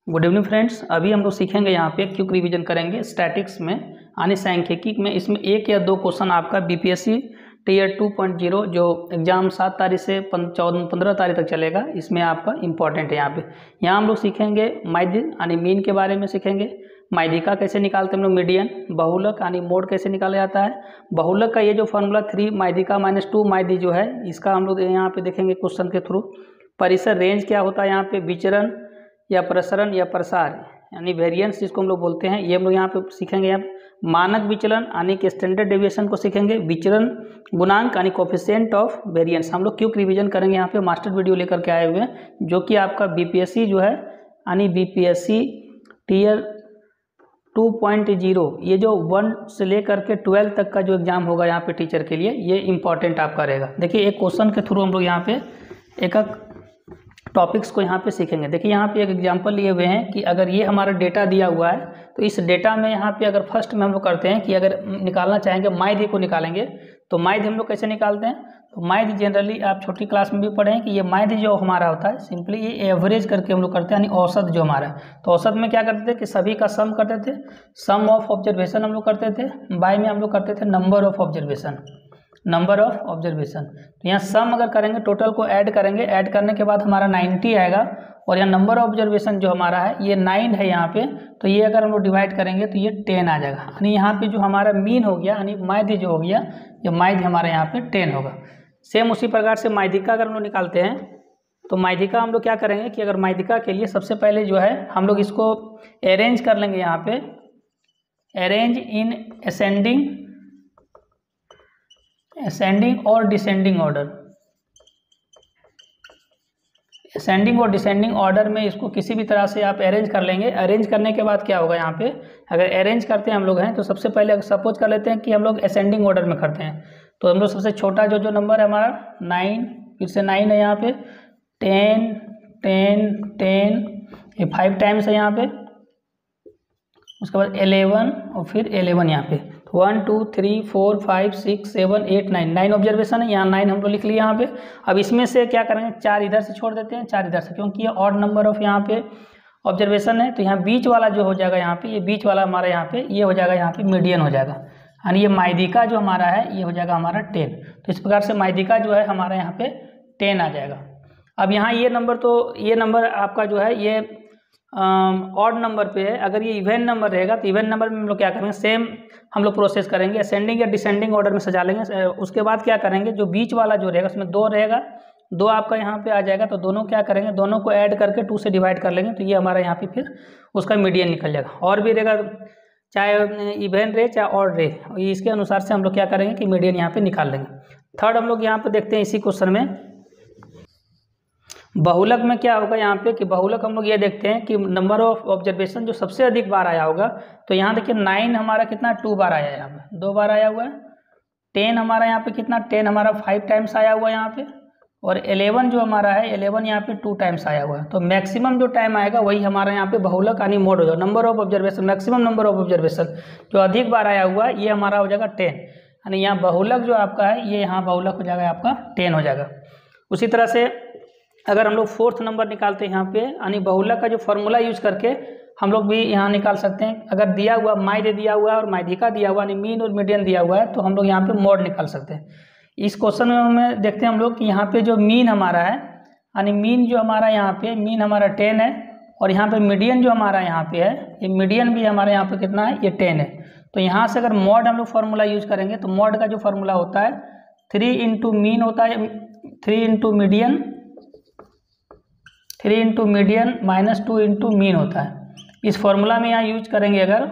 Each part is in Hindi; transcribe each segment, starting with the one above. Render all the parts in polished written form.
Good evening friends. अभी हम लोग सीखेंगे यहाँ पे क्विक रिवीजन करेंगे स्टैटिक्स में यानी सांख्यिकी में। इसमें एक या दो क्वेश्चन आपका बीपीएससी टीयर 2.0 जो एग्जाम 7 तारीख से 15 तारीख तक चलेगा, इसमें आपका इंपॉर्टेंट है। यहाँ हम लोग सीखेंगे माध्य यानी मीन के बारे में सीखेंगे। माध्यिका कैसे निकालते हैं हम लोग, मीडियन, बहुलक यानी मोड कैसे निकाला जाता है। बहुलक का ये जो फॉर्मूला 3 माध्यिका -2 माध्य जो है, इसका हम लोग यहाँ पे देखेंगे क्वेश्चन के थ्रू। परिसर रेंज क्या होता है यहाँ पे, विचरण या प्रसरण या प्रसार यानी वेरिएंस जिसको हम लोग बोलते हैं, ये हम लोग यहाँ पे सीखेंगे। यहाँ मानक विचलन यानी कि स्टैंडर्ड डेविएशन को सीखेंगे। विचरण गुणांक यानी कोफिशिएंट ऑफ वेरिएंस हम लोग क्विक रिवीजन करेंगे। यहाँ पे मास्टर वीडियो लेकर के आए हुए हैं जो कि आपका बीपीएससी जो है यानी बीपीएससी टीयर 2.0 ये जो 1 से लेकर के 12 तक का जो एग्जाम होगा यहाँ पे टीचर के लिए, ये इंपॉर्टेंट आपका रहेगा। देखिए एक क्वेश्चन के थ्रू हम लोग यहाँ पे एक टॉपिक्स को यहाँ पे सीखेंगे। देखिए यहाँ पे एक एग्जांपल लिए हुए हैं कि अगर ये हमारा डेटा दिया हुआ है तो इस डेटा में यहाँ पे अगर फर्स्ट में हम लोग करते हैं कि अगर निकालना चाहेंगे माध्य को निकालेंगे, तो माध्य हम लोग कैसे निकालते हैं। तो माध्य जनरली आप छोटी क्लास में भी पढ़े हैं कि ये माध्य जो हमारा होता है सिंपली ये एवरेज करके हम लोग करते हैं, यानी औसत जो हमारा है। तो औसत में क्या करते थे कि सभी का सम करते थे, सम ऑफ ऑब्जर्वेशन हम लोग करते थे। बाय में हम लोग करते थे number of observation, number of observation. तो यहाँ सम अगर करेंगे टोटल को ऐड करेंगे, ऐड करने के बाद हमारा 90 आएगा। और यहाँ नंबर ऑफ ऑब्जर्वेशन जो हमारा है ये 9 है यहाँ पे, तो ये अगर हम लोग डिवाइड करेंगे तो ये 10 आ जाएगा। यानी यहाँ पे जो हमारा मीन हो गया यानी माध्य जो हो गया, ये माध्य हमारा यहाँ पे 10 होगा। सेम उसी प्रकार से माध्यिका अगर हम लोग निकालते हैं तो माध्यिका हम लोग क्या करेंगे कि अगर माध्यिका के लिए सबसे पहले जो है हम लोग इसको अरेंज कर लेंगे। यहाँ पे अरेंज इन असेंडिंग और डिसेंडिंग ऑर्डर। असेंडिंग और डिसेंडिंग ऑर्डर में इसको किसी भी तरह से आप अरेंज कर लेंगे। अरेंज करने के बाद क्या होगा, यहाँ पे अगर अरेंज करते हैं हम लोग हैं तो सबसे पहले अगर सपोज कर लेते हैं कि हम लोग असेंडिंग ऑर्डर में करते हैं, तो हम लोग सबसे छोटा जो नंबर है हमारा 9, फिर से 9 है यहाँ पे, 10 10 10 ये 5 टाइम्स है यहाँ पे, उसके बाद 11 और फिर 11 यहाँ पे 1 2 3 4 5 6 7 8 9 ऑब्जर्वेशन है। यहाँ 9 हम लोग लिख लिए यहाँ पे। अब इसमें से क्या करेंगे, 4 इधर से छोड़ देते हैं, 4 इधर से, क्योंकि ये ऑड नंबर ऑफ यहाँ पे ऑब्जर्वेशन है। तो यहाँ बीच वाला जो हो जाएगा यहाँ पे, ये बीच वाला हमारा यहाँ पे ये हो जाएगा, यहाँ पे मीडियन हो जाएगा। यानी ये माध्यिका जो हमारा है ये हो जाएगा हमारा 10। तो इस प्रकार से माध्यिका जो है हमारा यहाँ पे 10 आ जाएगा। अब यहाँ ये नंबर, तो ये नंबर आपका जो है ये ऑड नंबर पे है। अगर ये इवन नंबर रहेगा तो इवन नंबर में हम लोग क्या करेंगे, सेम हम लोग प्रोसेस करेंगे, असेंडिंग या डिसेंडिंग ऑर्डर में सजा लेंगे। उसके बाद क्या करेंगे, जो बीच वाला जो रहेगा उसमें 2 रहेगा, 2 आपका यहाँ पे आ जाएगा, तो दोनों क्या करेंगे, दोनों को ऐड करके 2 से डिवाइड कर लेंगे, तो ये हमारा यहाँ पे फिर उसका मीडियन निकल जाएगा। और भी रहेगा, चाहे इवन रहे चाहे ऑड रहे, इसके अनुसार से हम लोग क्या करेंगे कि मीडियन यहाँ पे निकाल लेंगे। थर्ड हम लोग यहाँ पे देखते हैं इसी क्वेश्चन में बहुलक में क्या होगा यहाँ पे कि बहुलक हम लोग ये देखते हैं कि नंबर ऑफ ऑब्जर्वेशन जो सबसे अधिक बार आया होगा, तो यहाँ देखिए 9 हमारा कितना 2 बार आया है, यहाँ पे 2 बार आया हुआ है। 10 हमारा यहाँ पे कितना 10 हमारा 5 टाइम्स आया हुआ है यहाँ पे। और 11 जो हमारा है 11 यहाँ पे 2 टाइम्स आया हुआ है। तो मैक्सिमम जो टाइम आएगा वही हमारा यहाँ पे बहुलक यानी मोड हो जाएगा। Number of observation, maximum number of observation जो अधिक बार आया हुआ है ये हमारा हो जाएगा 10। यानी यहाँ बहुलक जो आपका है ये यहाँ बहुलक हो जाएगा आपका 10 हो जाएगा। उसी तरह से अगर हम लोग 4th नंबर निकालते हैं यहाँ पे, यानी बहुलक का जो फॉर्मूला यूज करके हम लोग भी यहाँ निकाल सकते हैं। अगर दिया हुआ माध्य दिया हुआ है और माध्यिका दिया हुआ यानी मीन और मीडियन दिया हुआ है, तो हम लोग यहाँ पे मोड निकाल सकते हैं। इस क्वेश्चन में हमें देखते हैं हम लोग कि यहाँ पे जो मीन हमारा है यानी मीन जो हमारा यहाँ पे मीन हमारा 10 है, और यहाँ पे मीडियन जो हमारा यहाँ पे है ये मीडियन भी हमारे यहाँ पे कितना है, ये 10 है। तो यहाँ से अगर मोड हम लोग फॉर्मूला यूज करेंगे तो मोड का जो फॉर्मूला होता है 3 इंटू मीन होता है, 3 into median minus 2 into mean होता है। इस फॉर्मूला में यहाँ यूज करेंगे अगर,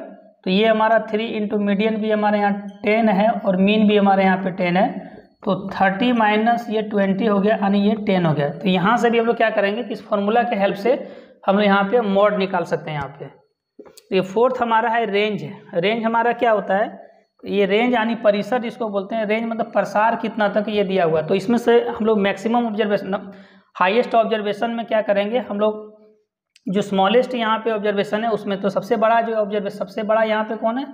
तो ये हमारा 3 इंटू मीडियन भी हमारे यहाँ 10 है और मीन भी हमारे यहाँ पे 10 है, तो 30 माइनस ये 20 हो गया यानी ये 10 हो गया। तो यहाँ से भी हम लोग क्या करेंगे कि इस फॉर्मूला के हेल्प से हम लोग यहाँ पे मोड निकाल सकते हैं यहाँ पे। तो ये 4th हमारा है रेंज। रेंज हमारा क्या होता है, ये रेंज यानी परिसर जिसको बोलते हैं, रेंज मतलब प्रसार कितना तक ये दिया हुआ है। तो इसमें से हम लोग मैक्सिमम ऑब्जर्वेशन, हाईएस्ट ऑब्जर्वेशन में क्या करेंगे हम लोग, जो स्मॉलेस्ट यहाँ पे ऑब्जर्वेशन है उसमें तो सबसे बड़ा जो ऑब्जर्वेशन, सबसे बड़ा यहाँ पे कौन है,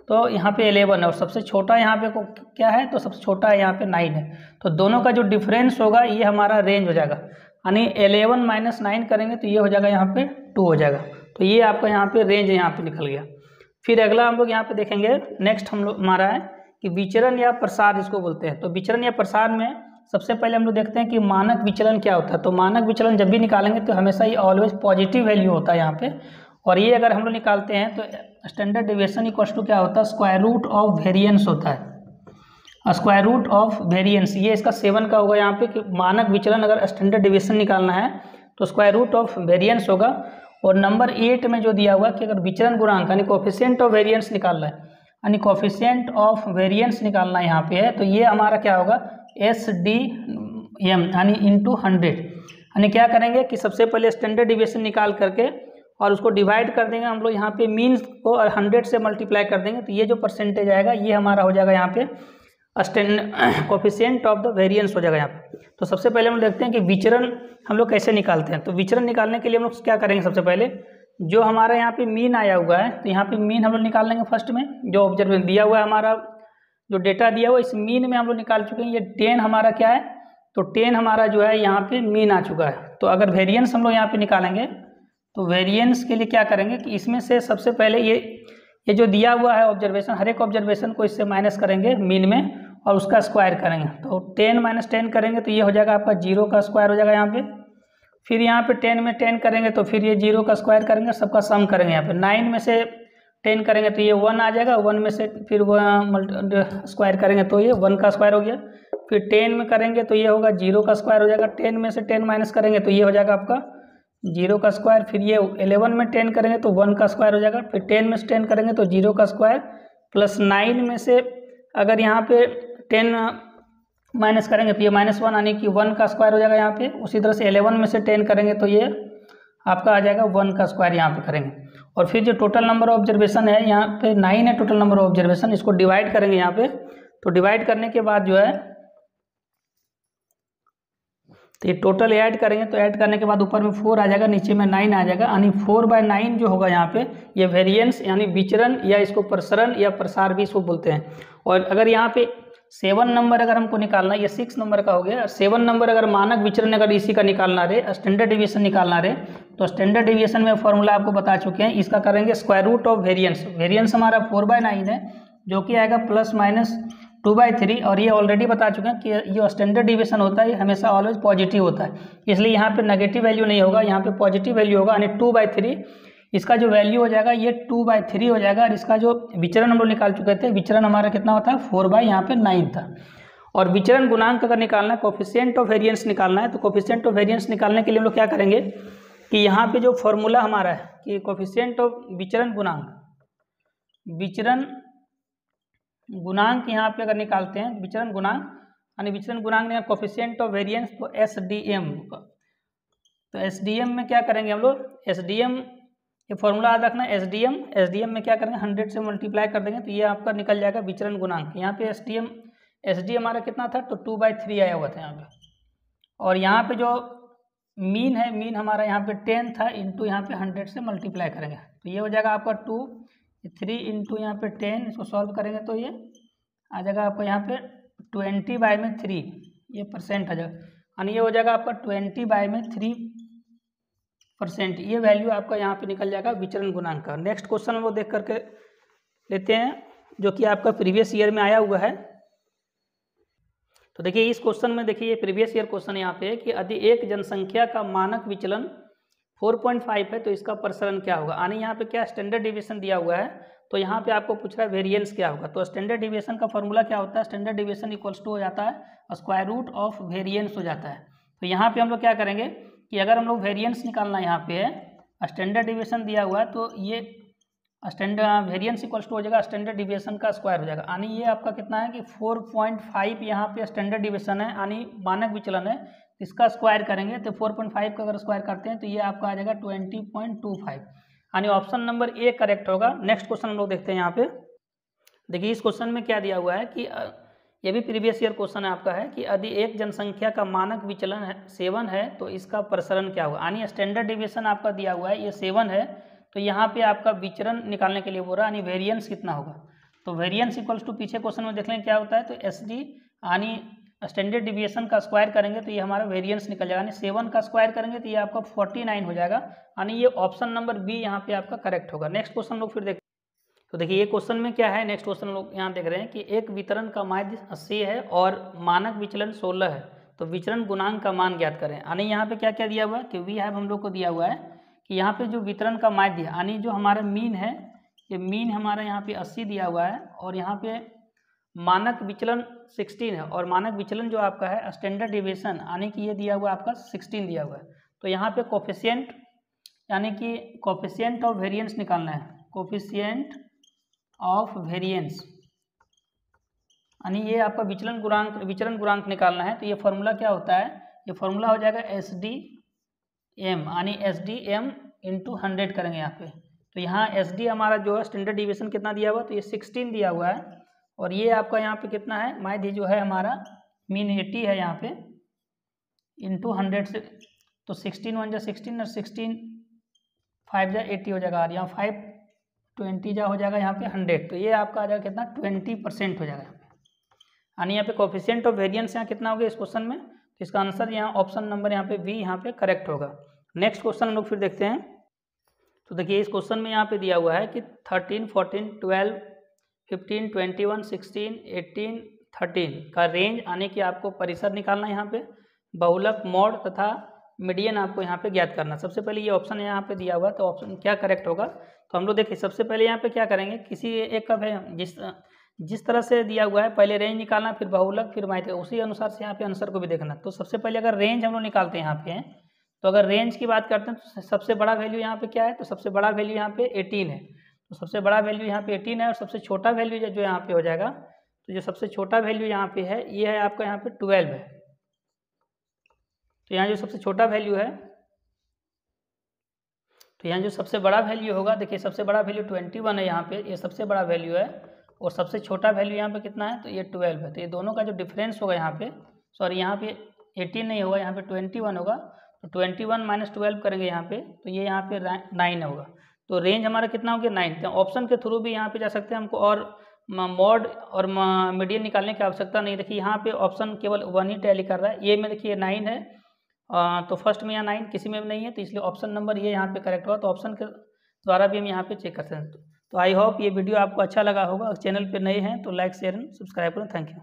तो यहाँ पे 11 है, और सबसे छोटा यहाँ पे क्या है, तो सबसे छोटा यहाँ पे 9 है। तो दोनों का जो डिफरेंस होगा ये हमारा रेंज हो जाएगा। यानी 11 माइनस 9 करेंगे तो ये हो जाएगा यहाँ पे 2 हो जाएगा। तो ये आपका यहाँ पे रेंज यहाँ पे निकल गया। फिर अगला हम लोग यहाँ पे देखेंगे, नेक्स्ट हम लोग हमारा है कि विचरण या प्रसार जिसको बोलते हैं। तो विचरण या प्रसार में सबसे पहले हम लोग देखते हैं कि मानक विचलन क्या होता है। तो मानक विचलन जब भी निकालेंगे तो हमेशा ये ऑलवेज पॉजिटिव वैल्यू होता है यहाँ पे। और ये अगर हम लोग निकालते हैं तो स्टैंडर्ड डिविएशन इक्वल टू क्या होता है, स्क्वायर रूट ऑफ वेरिएंस होता है। स्क्वायर रूट ऑफ वेरिएंस ये इसका 7 का होगा यहाँ पे कि मानक विचलन अगर स्टैंडर्ड डिविएशन निकालना है तो स्क्वायर रूट ऑफ वेरिएंस होगा। और नंबर 8 में जो दिया हुआ कि अगर विचरण गुणांक यानी कोफिशिएंट ऑफ वेरिएंस निकालना है, यानी कोफिशिएंट ऑफ वेरिएंस निकालना यहाँ पे है, तो ये हमारा क्या होगा, SDM यानी इंटू 100। यानी क्या करेंगे कि सबसे पहले स्टैंडर्ड डिविएशन निकाल करके और उसको डिवाइड कर देंगे हम लोग यहाँ पे मीन्स को, और 100 से मल्टीप्लाई कर देंगे, तो ये जो परसेंटेज आएगा ये हमारा हो जाएगा यहाँ पे कोफिशिएंट ऑफ द वेरिएंस हो जाएगा यहाँ पे। तो सबसे पहले हम लोग देखते हैं कि विचरण हम लोग कैसे निकालते हैं। तो विचरण निकालने के लिए हम लोग क्या करेंगे, सबसे पहले जो हमारा यहाँ पे मीन आया हुआ है तो यहाँ पे मीन हम लोग निकाल लेंगे। फर्स्ट में जो ऑब्जर्वेशन दिया हुआ है, हमारा जो डेटा दिया हुआ है, इस मीन में हम लोग निकाल चुके हैं। ये 10 हमारा क्या है, तो 10 हमारा जो है यहाँ पे मीन आ चुका है। तो अगर वेरिएंस हम लोग यहाँ पे निकालेंगे तो वेरिएंस के लिए क्या करेंगे कि इसमें से सबसे पहले ये जो दिया हुआ है ऑब्जर्वेशन, हर एक ऑब्जर्वेशन को इससे माइनस करेंगे मीन में और उसका स्क्वायर करेंगे। तो 10 - 10 करेंगे तो ये हो जाएगा आपका 0 का स्क्वायर हो जाएगा यहाँ पे। फिर यहाँ पे 10 में 10 करेंगे तो फिर ये 0 का स्क्वायर करेंगे, सबका सम करेंगे। यहाँ पे 9 में से 10 करेंगे तो ये 1 आ जाएगा, 1 में से फिर स्क्वायर करेंगे तो ये 1 का स्क्वायर हो गया। फिर 10 में करेंगे तो ये होगा 0 का स्क्वायर हो जाएगा। 10 में से 10 माइनस करेंगे तो ये हो जाएगा आपका 0 का स्क्वायर। फिर ये 11 में 10 करेंगे तो 1 का स्क्वायर हो जाएगा। फिर 10 में से 10 करेंगे तो 0 का स्क्वायर, प्लस 9 में से अगर यहाँ पे 10 माइनस करेंगे तो ये -1 यानी कि 1 का स्क्वायर हो जाएगा यहाँ पे। उसी तरह से 11 में से 10 करेंगे तो ये आपका आ जाएगा 1 का स्क्वायर यहाँ पे करेंगे। और फिर जो टोटल नंबर ऑफ ऑब्जर्वेशन है यहाँ पे 9 है टोटल नंबर ऑफ ऑब्जर्वेशन, इसको डिवाइड करेंगे यहाँ पे। तो डिवाइड करने के बाद जो है तो ये टोटल ऐड करेंगे, तो ऐड करने के बाद ऊपर में 4 आ जाएगा, नीचे में 9 आ जाएगा। यानी 4/9 जो होगा यहाँ पे ये वेरिएंस यानी विचरण या इसको प्रसरण या प्रसार भी इसको बोलते हैं। और अगर यहाँ पे 7 नंबर अगर हमको निकालना है, ये 6 नंबर का हो गया। 7 नंबर अगर मानक विचरण अगर इसी का निकालना रहे, स्टैंडर्ड डिविएशन निकालना रहे, तो स्टैंडर्ड डिविएशन में फॉर्मूला आपको बता चुके हैं। इसका करेंगे square root of variance. Variance हमारा 4/9 है जो कि आएगा +-2/3। और ये ऑलरेडी बता चुके हैं कि जो स्टैंडर्ड डिविएशन होता है हमेशा ऑलवेज पॉजिटिव होता है, इसलिए यहाँ पे नेगेटिव वैल्यू नहीं होगा, यहाँ पे पॉजिटिव वैल्यू होगा। यानी 2/3 इसका जो वैल्यू हो जाएगा ये 2/3 हो जाएगा। और इसका जो विचरण हम लोग निकाल चुके थे, विचरण हमारा कितना होता है 4/9 था। और विचरण गुणांक अगर निकालना है, कोफिशिएंट ऑफ वेरिएंस निकालना है, तो कोफिशिएंट ऑफ वेरिएंस निकालने के लिए हम लोग क्या करेंगे कि यहाँ पे जो फॉर्मूला हमारा है कि कोफिशिएंट ऑफ विचरण गुणांक, विचरण गुणांक यहाँ पे अगर निकालते हैं विचरण गुणांक, यानी विचरण गुणांक ने कोफिशिएंट ऑफ वेरिएंस तो SDM। तो SDM में क्या करेंगे हम लोग, SDM ये फॉर्मूला याद रखना है। SDM में क्या करेंगे 100 से मल्टीप्लाई कर देंगे तो ये आपका निकल जाएगा विचरण गुणांक। यहाँ पे SD हमारा कितना था, तो 2/3 आया हुआ था यहाँ पे। और यहाँ पे जो मीन है, मीन हमारा यहाँ पे 10 था, इंटू यहाँ पे 100 से मल्टीप्लाई करेंगे तो ये हो जाएगा आपका 2, 3 इंटू यहाँ पे 10, इसको सॉल्व करेंगे तो ये आ जाएगा आपका यहाँ पे 20/3, ये परसेंट आ जाएगा। यानी ये हो जाएगा आपका 20/3%। ये वैल्यू आपका यहाँ पे निकल जाएगा विचरण गुणांक का। नेक्स्ट क्वेश्चन हम लोग देख करके लेते हैं जो कि आपका प्रीवियस ईयर में आया हुआ है। तो देखिए इस क्वेश्चन में, देखिए ये प्रीवियस ईयर क्वेश्चन यहाँ पे है कि यदि एक जनसंख्या का मानक विचलन 4.5 है तो इसका प्रसरण क्या होगा। यानी यहाँ पे क्या स्टैंडर्ड डिविएशन दिया हुआ है, तो यहाँ पे आपको पूछ रहा है वेरिएंस क्या होगा। तो स्टैंडर्ड डिविएशन का फॉर्मूला क्या होता है, स्टैंडर्ड डिविएशन इक्वल्स टू हो जाता है स्क्वायर रूट ऑफ वेरिएंस हो जाता है। तो यहाँ पे हम लोग क्या करेंगे कि अगर हम लोग वेरिएंस निकालना यहाँ पे है, स्टैंडर्ड डिविएशन दिया हुआ है तो ये स्टैंडर्ड वेरिएंस इक्वल्स टू हो जाएगा स्टैंडर्ड डिविएशन का स्क्वायर हो जाएगा। यानी ये आपका कितना है कि 4.5 यहाँ पे स्टैंडर्ड डिविएशन है, यानी मानक विचलन है, इसका स्क्वायर करेंगे तो 4.5 का अगर स्क्वायर करते हैं तो ये आपका आ जाएगा 20.25। यानी ऑप्शन नंबर ए करेक्ट होगा। नेक्स्ट क्वेश्चन हम लोग देखते हैं यहाँ पे। देखिए इस क्वेश्चन में क्या दिया हुआ है कि ये भी प्रीवियस ईयर क्वेश्चन है आपका, है कि यदि एक जनसंख्या का मानक विचलन है 7 है तो इसका प्रसरण क्या होगा। यानी स्टैंडर्ड डिविएशन आपका दिया हुआ है ये 7 है, तो यहाँ पे आपका विचरण निकालने के लिए बोल रहा है, यानी वेरिएंस कितना होगा। तो वेरिएंस इक्वल्स टू पीछे क्वेश्चन में देख लें क्या होता है, तो SD यानी स्टैंडर्ड डिविएशन का स्क्वायर करेंगे तो ये हमारा वेरिएंस निकल जाएगा, यानी 7 का स्क्वायर करेंगे तो ये आपका 49 हो जाएगा, यानी ये ऑप्शन नंबर बी यहाँ पे आपका करेक्ट होगा। नेक्स्ट क्वेश्चन लोग फिर देखते हैं। तो देखिए ये क्वेश्चन में क्या है, नेक्स्ट क्वेश्चन लोग यहाँ देख रहे हैं कि एक वितरण का माध्य 80 है और मानक विचलन 16 है, तो विचरण गुणांक का मान ज्ञात करें। यानी यहाँ पे क्या क्या दिया हुआ है कि वी हैव हम लोग को दिया हुआ है कि यहाँ पे जो वितरण का माध्य यानी जो हमारा मीन है, ये मीन हमारा यहाँ पे 80 दिया हुआ है और यहाँ पे मानक विचलन 16 है और मानक विचलन जो आपका है स्टैंडर्ड डिविएशन यानी कि ये दिया हुआ है आपका 16 दिया हुआ है। तो यहाँ पे कोफिशिएंट यानी कि कोफिशिएंट ऑफ वेरिएंस निकालना है, कोफिशिएंट ऑफ वेरिएंस यानी ये आपका विचलन गुणांक निकालना है। तो ये फॉर्मूला क्या होता है, ये फॉर्मूला हो जाएगा SDM यानी SDM × 100 करेंगे यहाँ पे। तो यहाँ SD हमारा जो है स्टैंडर्ड डिविएशन कितना दिया हुआ है, तो ये 16 दिया हुआ है और ये आपका यहाँ पे कितना है, माध्य जो है हमारा मीन 80 है यहाँ पे इंटू 100 से, तो 16 1 जा 16 और 16 5 जा 80 हो जाएगा और यहाँ 5 20 जा हो जाएगा यहाँ पे 100, तो ये आपका आ जाएगा कितना 20% हो जाएगा यहाँ पे। यानी यहाँ पे कोफिशिएंट ऑफ वेरिएंस यहाँ कितना हो गया इस क्वेश्चन में, तो इसका आंसर यहाँ ऑप्शन नंबर यहाँ पे बी यहाँ पे करेक्ट होगा। नेक्स्ट क्वेश्चन हम लोग फिर देखते हैं। तो देखिए इस क्वेश्चन में यहाँ पे दिया हुआ है कि 13 14 12 15 21 16 18 13 का रेंज आने की आपको परिसर निकालना है, यहाँ पे बहुलक मोड तथा मीडियन आपको यहाँ पे ज्ञात करना। सबसे पहले ये ऑप्शन यहाँ पे दिया हुआ है, तो ऑप्शन क्या करेक्ट होगा, तो हम लोग देखिए सबसे पहले यहाँ पे क्या करेंगे, किसी एक का जिस तरह से दिया हुआ है पहले रेंज निकालना, फिर बहुलक, फिर माध्य, उसी अनुसार से यहाँ पे आंसर को भी देखना। तो सबसे पहले अगर रेंज हम लोग निकालते हैं यहाँ पे, तो अगर रेंज की बात करते हैं तो सबसे बड़ा वैल्यू यहाँ पे क्या है, तो सबसे बड़ा वैल्यू यहाँ पे 18 है, तो सबसे बड़ा वैल्यू यहाँ पे 18 है और सबसे छोटा वैल्यू जो यहाँ पे हो जाएगा, तो जो सबसे छोटा वैल्यू यहाँ पे है ये है आपका यहाँ पे 12 है। तो यहाँ जो सबसे छोटा वैल्यू है, तो यहाँ जो सबसे बड़ा वैल्यू होगा, देखिए सबसे बड़ा वैल्यू 21 है यहाँ पे, ये सबसे बड़ा वैल्यू है और सबसे छोटा वैल्यू यहाँ पे कितना है, तो ये 12 है। तो ये दोनों का जो डिफरेंस होगा यहाँ पे, सॉरी यहाँ पे 18 नहीं होगा, यहाँ पे 21 होगा, तो 21 - 12 करेंगे यहाँ पे, तो ये यहाँ पे 9 होगा। तो रेंज हमारा कितना हो गया 9। तो ऑप्शन के थ्रू भी यहाँ पे जा सकते हैं, हमको और मॉड और मीडियन निकालने की आवश्यकता नहीं। देखिए यहाँ पे ऑप्शन केवल 1 ही टैली कर रहा है, ये में देखिए 9 है, तो फर्स्ट में यहाँ 9 किसी में भी नहीं है, तो इसलिए ऑप्शन नंबर ये यहाँ पे करेक्ट होगा। तो ऑप्शन के द्वारा भी हम यहाँ पे चेक कर सकते हैं। तो आई होप ये वीडियो आपको अच्छा लगा होगा। चैनल पे नए हैं तो लाइक शेयर एंड सब्सक्राइब करें। Thank you.